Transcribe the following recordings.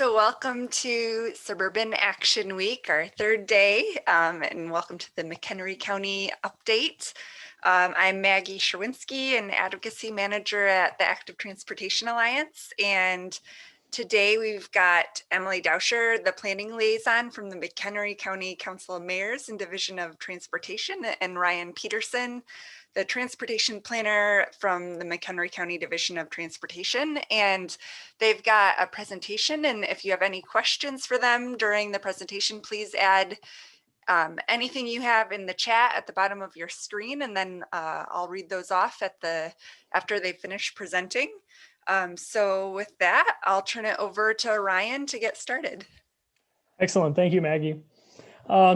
So welcome to Suburban Action Week, our third day, and welcome to the McHenry County update. I'm Maggie Sherwinski, an advocacy manager at the Active Transportation Alliance, and today we've got Emily Daucher, the planning liaison from the McHenry County Council of Mayors and Division of Transportation, and Ryan Peterson, the transportation planner from the McHenry County Division of Transportation. And they've got a presentation, and if you have any questions for them during the presentation, please add anything you have in the chat at the bottom of your screen, and then I'll read those off after they finish presenting. So with that, I'll turn it over to Ryan to get started. Excellent. Thank you, Maggie.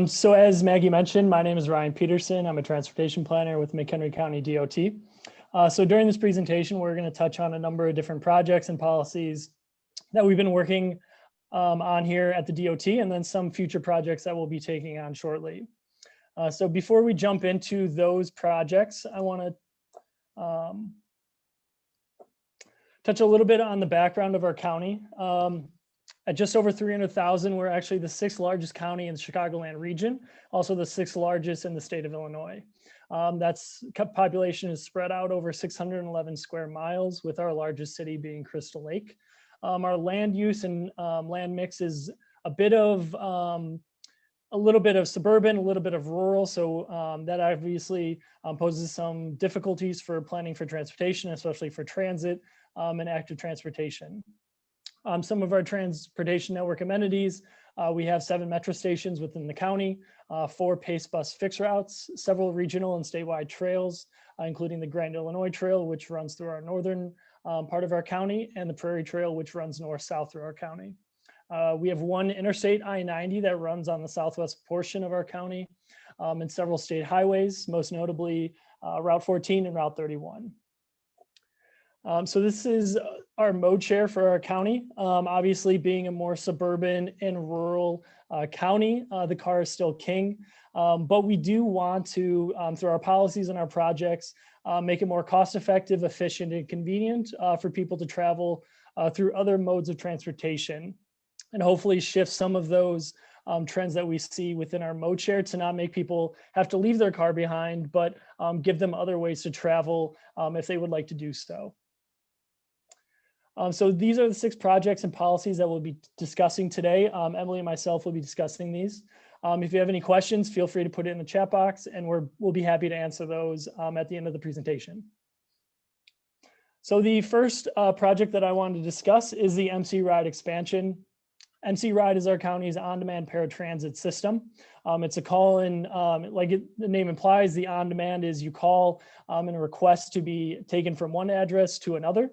So as Maggie mentioned, my name is Ryan Peterson. I'm a transportation planner with McHenry County DOT. So during this presentation, we're going to touch on a number of different projects and policies that we've been working on here at the DOT, and then some future projects that we'll be taking on shortly. So before we jump into those projects, I want to touch a little bit on the background of our county. At just over 300,000, we're actually the 6th largest county in the Chicagoland region, also the 6th largest in the state of Illinois. Population is spread out over 611 square miles, with our largest city being Crystal Lake. Our land use and land mix is a little bit of suburban, a little bit of rural. So that obviously poses some difficulties for planning for transportation, especially for transit and active transportation. Some of our transportation network amenities, we have 7 metro stations within the county, 4 PACE bus fixed routes, several regional and statewide trails, including the Grand Illinois Trail, which runs through our northern part of our county, and the Prairie Trail, which runs north-south through our county. We have 1 interstate I-90 that runs on the southwest portion of our county, and several state highways, most notably Route 14 and Route 31. So this is our mode share for our county. Obviously, being a more suburban and rural county, the car is still king. But we do want to, through our policies and our projects, make it more cost-effective, efficient, and convenient for people to travel through other modes of transportation, and hopefully shift some of those trends that we see within our mode share to not make people have to leave their car behind, but give them other ways to travel if they would like to do so. So these are the 6 projects and policies that we'll be discussing today. Emily and myself will be discussing these. If you have any questions, feel free to put it in the chat box, and we'll be happy to answer those at the end of the presentation. So the first project that I wanted to discuss is the MC Ride expansion. MC Ride is our county's on-demand paratransit system. It's a call-in, the name implies, the on-demand is you call and request to be taken from one address to another.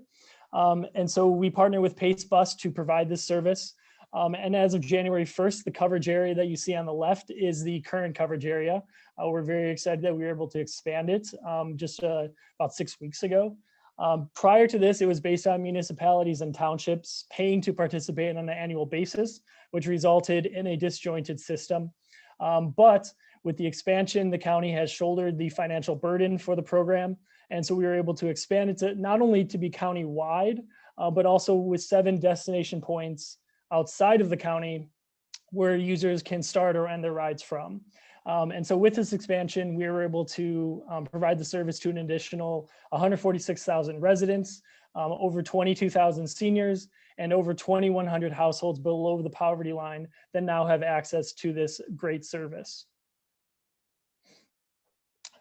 And so we partner with Pace Bus to provide this service. And as of January 1st, the coverage area that you see on the left is the current coverage area. We're very excited that we were able to expand it just about 6 weeks ago. Prior to this, it was based on municipalities and townships paying to participate on an annual basis, which resulted in a disjointed system. But with the expansion, the county has shouldered the financial burden for the program. And so we were able to expand it to not only to be county-wide, but also with 7 destination points outside of the county where users can start or end their rides from. And so with this expansion, we were able to provide the service to an additional 146,000 residents, over 22,000 seniors, and over 2,100 households below the poverty line that now have access to this great service.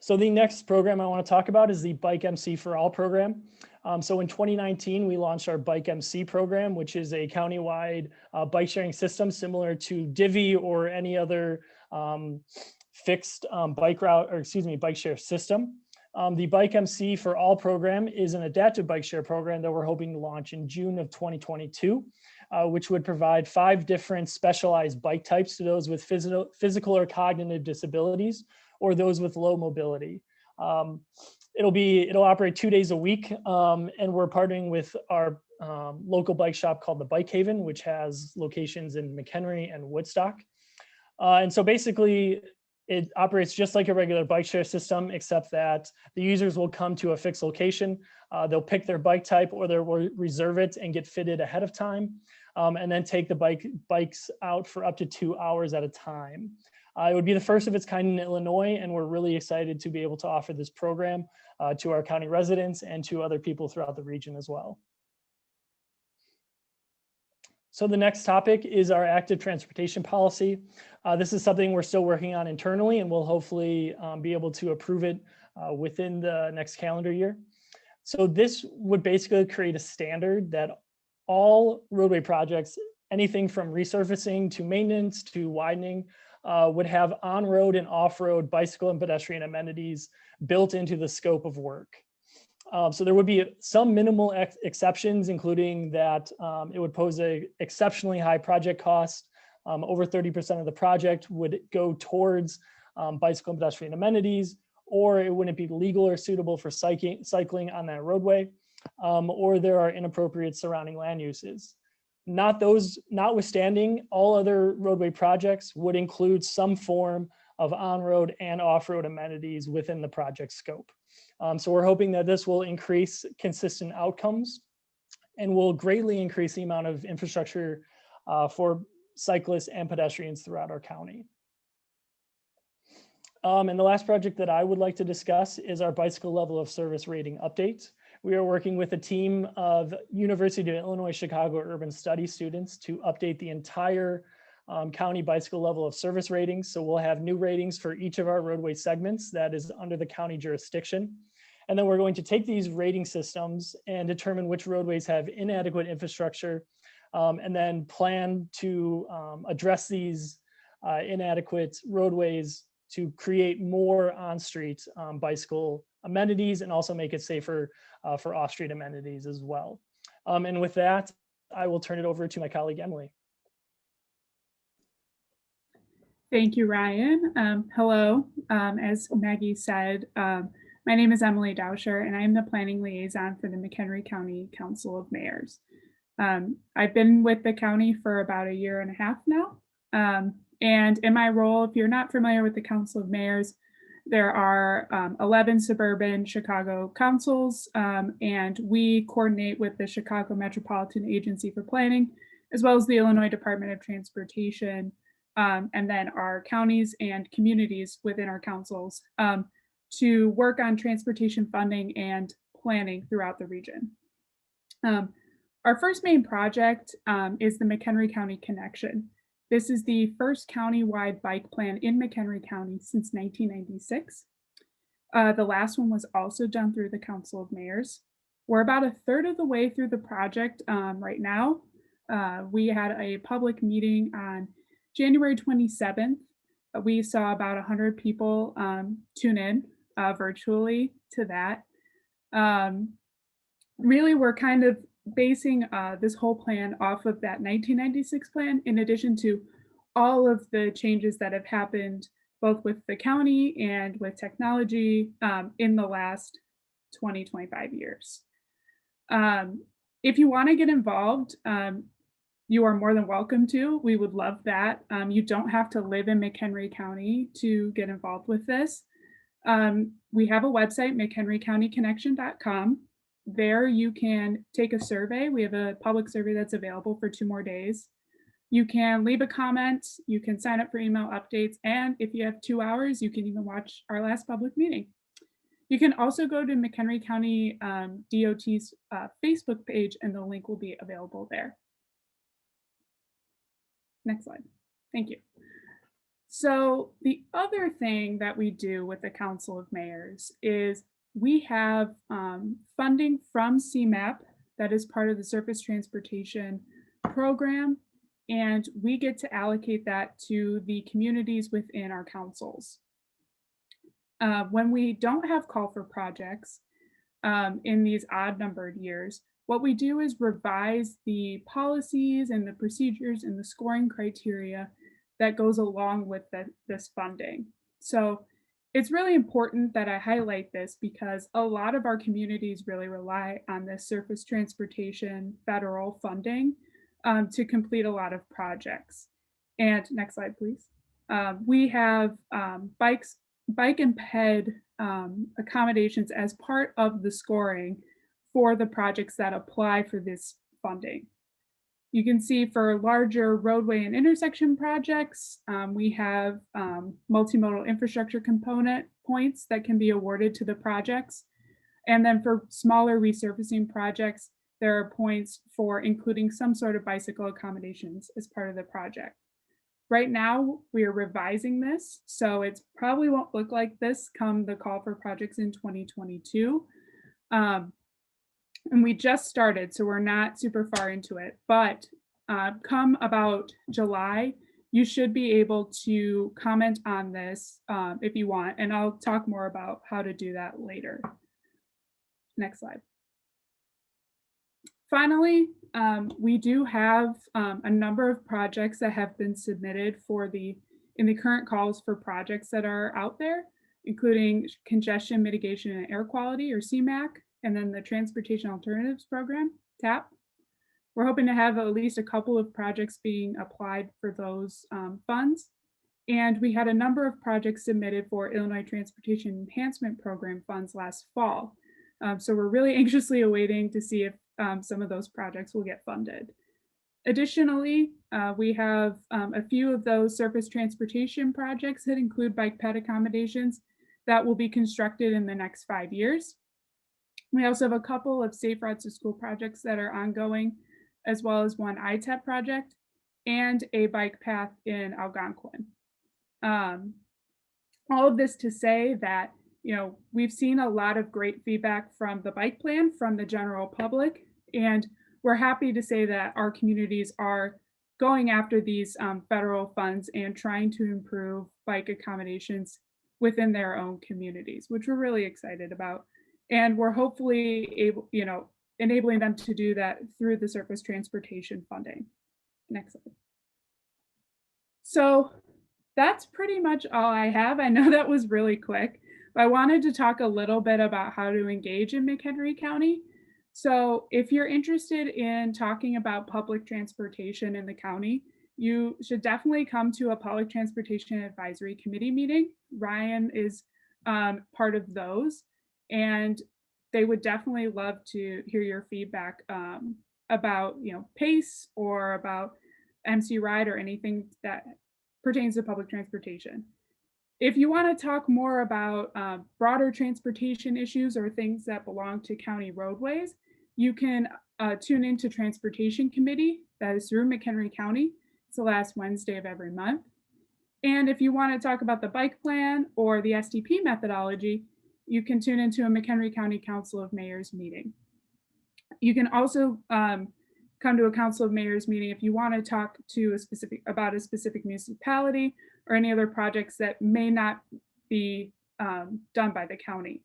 So the next program I want to talk about is the Bike MC for All program. So in 2019, we launched our Bike MC program, which is a countywide bike sharing system similar to Divvy or any other fixed bike share system. The Bike MC for All program is an adaptive bike share program that we're hoping to launch in June of 2022, which would provide 5 different specialized bike types to those with physical or cognitive disabilities, or those with low mobility. It'll operate 2 days a week, and we're partnering with our local bike shop called the Bike Haven, which has locations in McHenry and Woodstock. And so basically, it operates just like a regular bike share system, except that the users will come to a fixed location. They'll pick their bike type or they'll reserve it and get fitted ahead of time. and then take the bikes out for up to 2 hours at a time. It would be the first of its kind in Illinois, and we're really excited to be able to offer this program to our county residents and to other people throughout the region as well. So the next topic is our active transportation policy. This is something we're still working on internally, and we'll hopefully be able to approve it within the next calendar year. So this would basically create a standard that all roadway projects, anything from resurfacing to maintenance to widening, would have on-road and off-road bicycle and pedestrian amenities built into the scope of work. So there would be some minimal exceptions, including that it would pose a exceptionally high project cost. Over 30% of the project would go towards bicycle and pedestrian amenities, or it wouldn't be legal or suitable for cycling on that roadway, or there are inappropriate surrounding land uses. Notwithstanding, all other roadway projects would include some form of on-road and off-road amenities within the project scope. So we're hoping that this will increase consistent outcomes and will greatly increase the amount of infrastructure for cyclists and pedestrians throughout our county. And the last project that I would like to discuss is our bicycle level of service rating update. We are working with a team of University of Illinois Chicago Urban Studies students to update the entire county bicycle level of service ratings. So we'll have new ratings for each of our roadway segments that is under the county jurisdiction. And then we're going to take these rating systems and determine which roadways have inadequate infrastructure, and then plan to address these inadequate roadways to create more on-street bicycle amenities and also make it safer for off-street amenities as well. And with that, I will turn it over to my colleague, Emily. Thank you, Ryan. Hello, as Maggie said, my name is Emily Daucher, and I am the planning liaison for the McHenry County Council of Mayors. I've been with the county for about 1.5 years now. And in my role, if you're not familiar with the Council of Mayors, there are 11 suburban Chicago councils, and we coordinate with the Chicago Metropolitan Agency for Planning, as well as the Illinois Department of Transportation, and then our counties and communities within our councils to work on transportation funding and planning throughout the region. Our first main project is the McHenry County Connection. This is the first county-wide bike plan in McHenry County since 1996. The last one was also done through the Council of Mayors. We're about 1/3 of the way through the project right now. We had a public meeting on January 27th. We saw about 100 people tune in virtually to that. Really, we're kind of basing this whole plan off of that 1996 plan, in addition to all of the changes that have happened both with the county and with technology in the last 20-25 years. If you want to get involved, you are more than welcome to. We would love that. You don't have to live in McHenry County to get involved with this. We have a website, McHenryCountyConnection.com. There you can take a survey. We have a public survey that's available for 2 more days. You can leave a comment, you can sign up for email updates, and if you have 2 hours, you can even watch our last public meeting. You can also go to McHenry County DOT's Facebook page, and the link will be available there. Next slide. Thank you. So the other thing that we do with the Council of Mayors is we have funding from CMAP that is part of the Surface Transportation Program, and we get to allocate that to the communities within our councils. When we don't have call for projects in these odd numbered years, what we do is revise the policies and the procedures and the scoring criteria that goes along with this funding. So it's really important that I highlight this because a lot of our communities really rely on this surface transportation federal funding to complete a lot of projects. And next slide, please. We have bike and ped accommodations as part of the scoring for the projects that apply for this funding. You can see for larger roadway and intersection projects, we have multimodal infrastructure component points that can be awarded to the projects. And then for smaller resurfacing projects, there are points for including some sort of bicycle accommodations as part of the project. Right now, we are revising this, so it probably won't look like this come the call for projects in 2022. And we just started, so we're not super far into it, but come about July, you should be able to comment on this if you want, and I'll talk more about how to do that later. Next slide. Finally, we do have a number of projects that have been submitted in the current calls for projects that are out there, including congestion mitigation and air quality, or CMAQ, and then the Transportation Alternatives Program, TAP. We're hoping to have at least a couple of projects being applied for those funds. And we had a number of projects submitted for Illinois Transportation Enhancement Program funds last fall. So we're really anxiously awaiting to see if some of those projects will get funded. Additionally, we have a few of those surface transportation projects that include bike ped accommodations that will be constructed in the next 5 years. We also have a couple of safe routes to school projects that are ongoing, as well as one ITEP project and a bike path in Algonquin. All of this to say that, we've seen a lot of great feedback from the bike plan from the general public, and we're happy to say that our communities are going after these federal funds and trying to improve bike accommodations within their own communities, which we're really excited about. And we're hopefully able, enabling them to do that through the surface transportation funding. Next slide. So that's pretty much all I have. I know that was really quick, but I wanted to talk a little bit about how to engage in McHenry County. So if you're interested in talking about public transportation in the county, you should definitely come to a public transportation advisory committee meeting. Ryan is part of those, and they would definitely love to hear your feedback about PACE or about MC Ride or anything that pertains to public transportation. If you want to talk more about broader transportation issues or things that belong to county roadways, you can tune into Transportation Committee that is through McHenry County. It's the last Wednesday of every month. And if you want to talk about the bike plan or the STP methodology, you can tune into a McHenry County Council of Mayors meeting. You can also come to a Council of Mayors meeting if you want to talk to about a specific municipality or any other projects that may not be done by the county.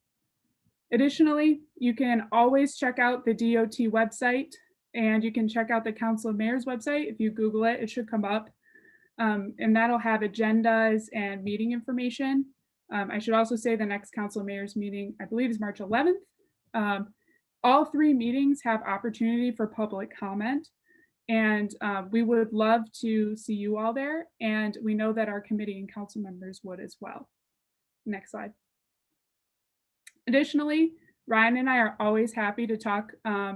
Additionally, you can always check out the DOT website, and you can check out the Council of Mayors website. If you Google it, it should come up, and that'll have agendas and meeting information. I should also say the next Council of Mayors meeting, I believe, is March 11th. All 3 meetings have opportunity for public comment, and we would love to see you all there. And we know that our committee and council members would as well. Next slide. Additionally, Ryan and I are always happy to talk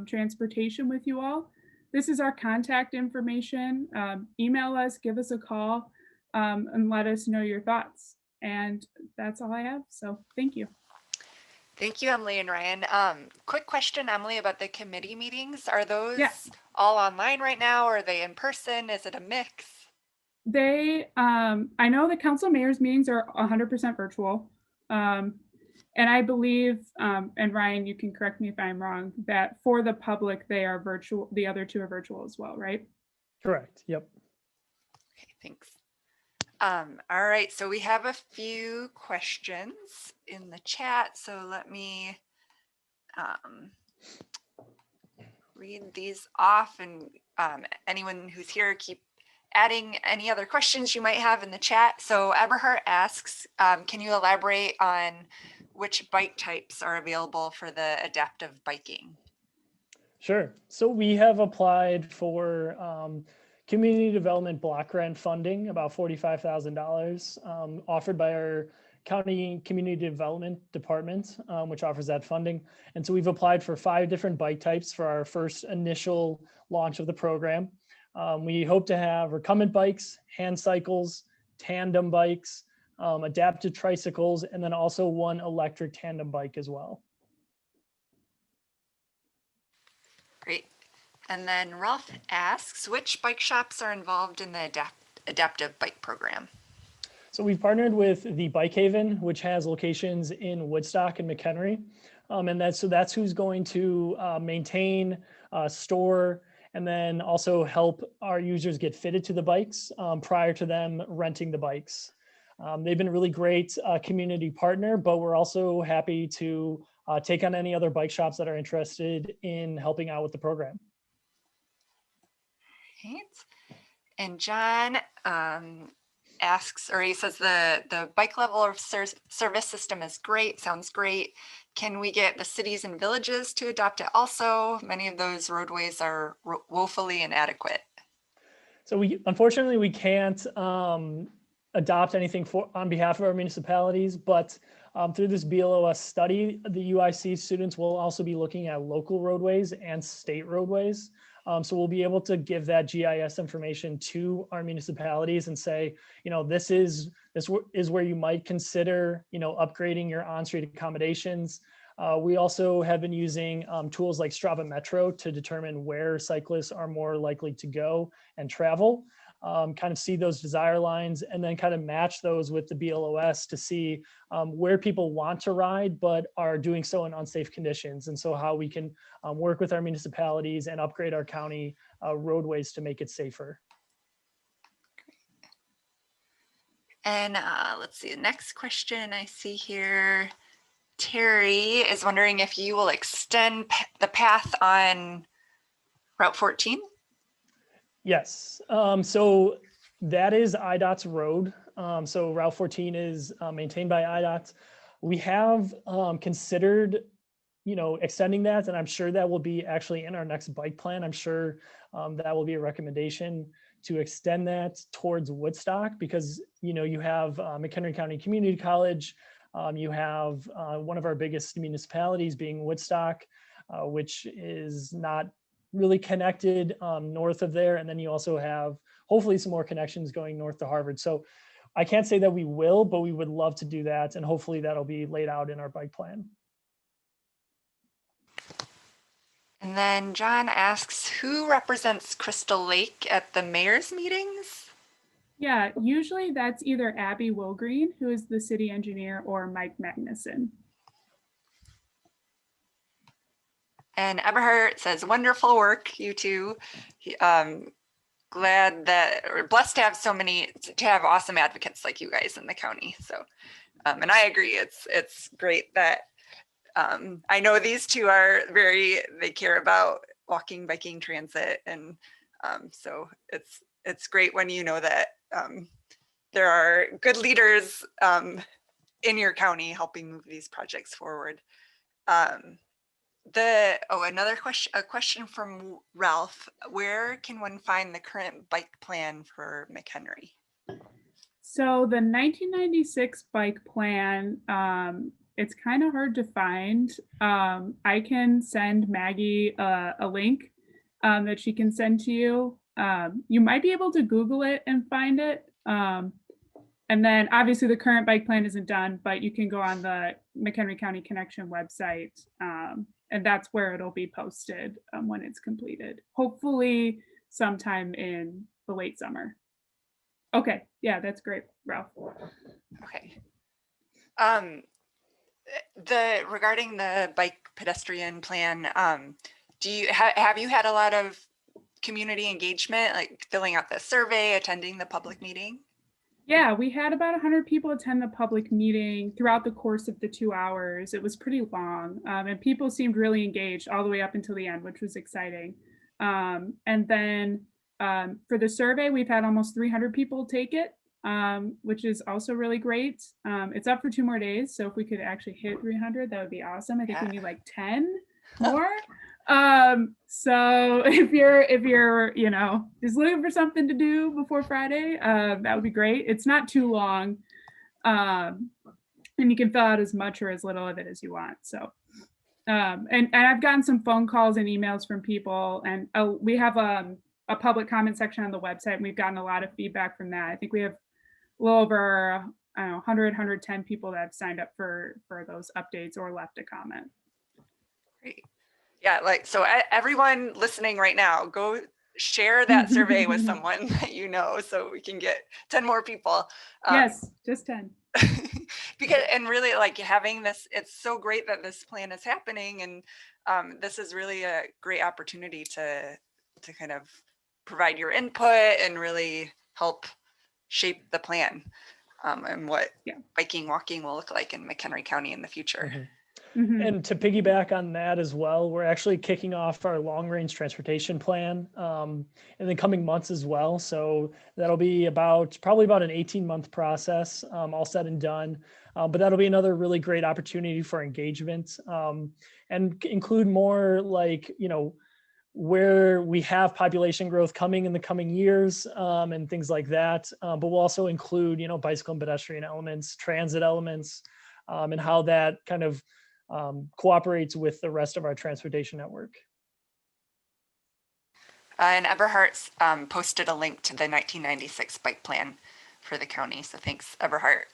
transportation with you all. This is our contact information. Email us, give us a call, and let us know your thoughts. And that's all I have. So thank you. Thank you, Emily and Ryan. Quick question, Emily, about the committee meetings. Are those all online right now? Or are they in person? Is it a mix? I know the council mayors meetings are 100% virtual. And I believe, and Ryan, you can correct me if I'm wrong, that for the public, they are virtual. The other 2 are virtual as well, right? Correct. Yep. Okay, thanks. All right, so we have a few questions in the chat. So let me read these off, and anyone who's here, keep adding any other questions you might have in the chat. So Eberhard asks, can you elaborate on which bike types are available for the adaptive biking? Sure. So we have applied for community development block grant funding, about $45,000, offered by our county community development department, which offers that funding. And so we've applied for 5 different bike types for our first initial launch of the program. We hope to have recumbent bikes, hand cycles, tandem bikes, adaptive tricycles, and then also one electric tandem bike as well. Great. And then Ralph asks, which bike shops are involved in the adaptive bike program? So we've partnered with the Bike Haven, which has locations in Woodstock and McHenry. And that's who's going to maintain, store, and then also help our users get fitted to the bikes prior to them renting the bikes. They've been a really great community partner, but we're also happy to take on any other bike shops that are interested in helping out with the program. Right. And John asks, or he says the bike level of service system is great, sounds great. Can we get the cities and villages to adopt it also? Many of those roadways are woefully inadequate. So unfortunately, we can't adopt anything on behalf of our municipalities, but through this BLOS study, the UIC students will also be looking at local roadways and state roadways. So we'll be able to give that GIS information to our municipalities and say, this is where you might consider, upgrading your on-street accommodations. We also have been using tools like Strava Metro to determine where cyclists are more likely to go and travel, kind of see those desire lines, and then kind of match those with the BLOS to see where people want to ride, but are doing so in unsafe conditions. And so how we can work with our municipalities and upgrade our county roadways to make it safer. And let's see, the next question I see here. Terry is wondering if you will extend the path on Route 14. Yes, so that is IDOT's road. So Route 14 is maintained by IDOT. We have considered, extending that, and I'm sure that will be actually in our next bike plan. I'm sure that will be a recommendation to extend that towards Woodstock because, you have McHenry County Community College. You have one of our biggest municipalities being Woodstock, which is not really connected north of there. And then you also have hopefully some more connections going north to Harvard. So I can't say that we will, but we would love to do that. And hopefully that'll be laid out in our bike plan. And then John asks, who represents Crystal Lake at the mayor's meetings? Yeah, usually that's either Abby Wilgreen, who is the city engineer, or Mike Magnuson. And Eberhard says, wonderful work, you two. Glad that, or blessed to have awesome advocates like you guys in the county. So, and I agree, it's great that I know these two are they care about walking, biking, transit. And so it's great when you know that there are good leaders in your county helping move these projects forward. Another question, a question from Ralph. Where can one find the current bike plan for McHenry? So the 1996 bike plan, it's kind of hard to find. I can send Maggie a link that she can send to you. You might be able to Google it and find it. And then obviously the current bike plan isn't done, but you can go on the McHenry County Connection website. And that's where it'll be posted when it's completed, hopefully sometime in the late summer. Okay, yeah, that's great, Ralph. Okay. Regarding the bike pedestrian plan, have you had a lot of community engagement, like filling out the survey, attending the public meeting? Yeah, we had about 100 people attend the public meeting throughout the course of the 2 hours. It was pretty long, and people seemed really engaged all the way up until the end, which was exciting. And then for the survey, we've had almost 300 people take it, which is also really great. It's up for 2 more days, so if we could actually hit 300, that would be awesome. I think we need like 10 more. So if you're just looking for something to do before Friday, that would be great. It's not too long, and you can fill out as much or as little of it as you want. So and I've gotten some phone calls and emails from people, and we have a public comment section on the website, and we've gotten a lot of feedback from that. I think we have a little over, I don't know, 100, 110 people that have signed up for those updates or left a comment. Great. Yeah, like, so everyone listening right now, go share that survey with someone that you know, so we can get 10 more people. Yes, just 10. Because, and really like having this, it's so great that this plan is happening. And this is really a great opportunity to kind of provide your input and really help shape the plan and what biking, walking will look like in McHenry County in the future. Mm-hmm. And to piggyback on that as well, we're actually kicking off our long-range transportation plan in the coming months as well. So that'll be probably about an 18-month process, all said and done. But that'll be another really great opportunity for engagement and include more like, where we have population growth coming in the coming years and things like that. But we'll also include, bicycle and pedestrian elements, transit elements, and how that kind of cooperates with the rest of our transportation network. And Eberhardt's posted a link to the 1996 bike plan for the county. So thanks, Eberhardt.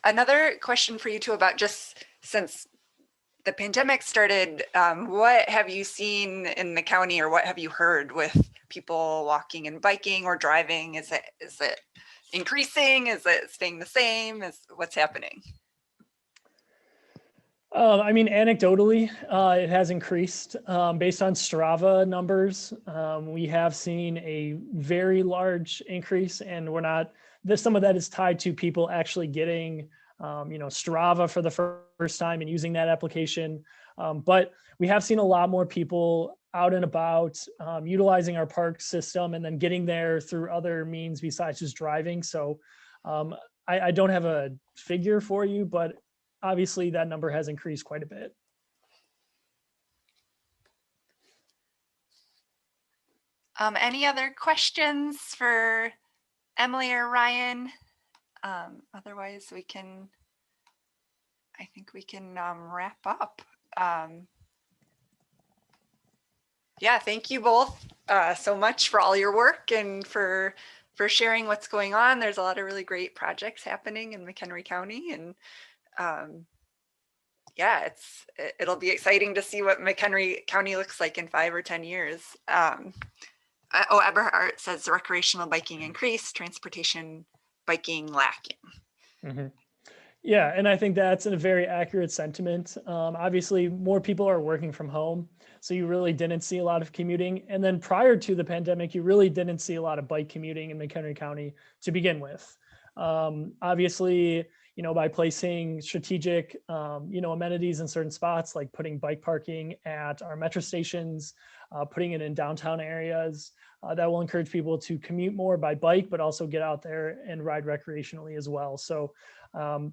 Another question for you too about just since the pandemic started, what have you seen in the county or what have you heard with people walking and biking or driving? Is it increasing? Is it staying the same? What's happening? Anecdotally, it has increased based on Strava numbers. We have seen a very large increase, and some of that is tied to people actually getting, Strava for the first time and using that application. But we have seen a lot more people out and about utilizing our park system and then getting there through other means besides just driving. So I don't have a figure for you, but obviously that number has increased quite a bit. Any other questions for Emily or Ryan? Otherwise I think we can wrap up. Yeah, thank you both so much for all your work and for sharing what's going on. There's a lot of really great projects happening in McHenry County, and yeah, it'll be exciting to see what McHenry County looks like in 5 or 10 years. Eberhardt says recreational biking increased, transportation biking lacking. Mm-hmm. Yeah, and I think that's a very accurate sentiment. Obviously, more people are working from home, so you really didn't see a lot of commuting. And then prior to the pandemic, you really didn't see a lot of bike commuting in McHenry County to begin with. Obviously, by placing strategic, amenities in certain spots, like putting bike parking at our metro stations, putting it in downtown areas, that will encourage people to commute more by bike, but also get out there and ride recreationally as well. So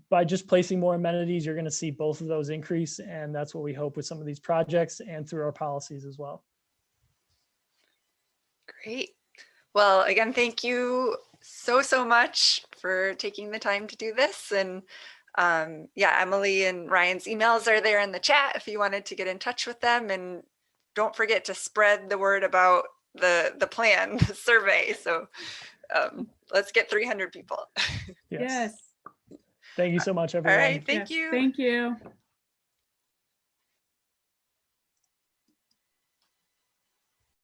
by just placing more amenities, you're going to see both of those increase. And that's what we hope with some of these projects and through our policies as well. Great. Well, again, thank you so much for taking the time to do this. And Emily and Ryan's emails are there in the chat if you wanted to get in touch with them. And don't forget to spread the word about the plan, the survey. So let's get 300 people. Yes. Thank you so much, everyone. All right. Thank you. Thank you.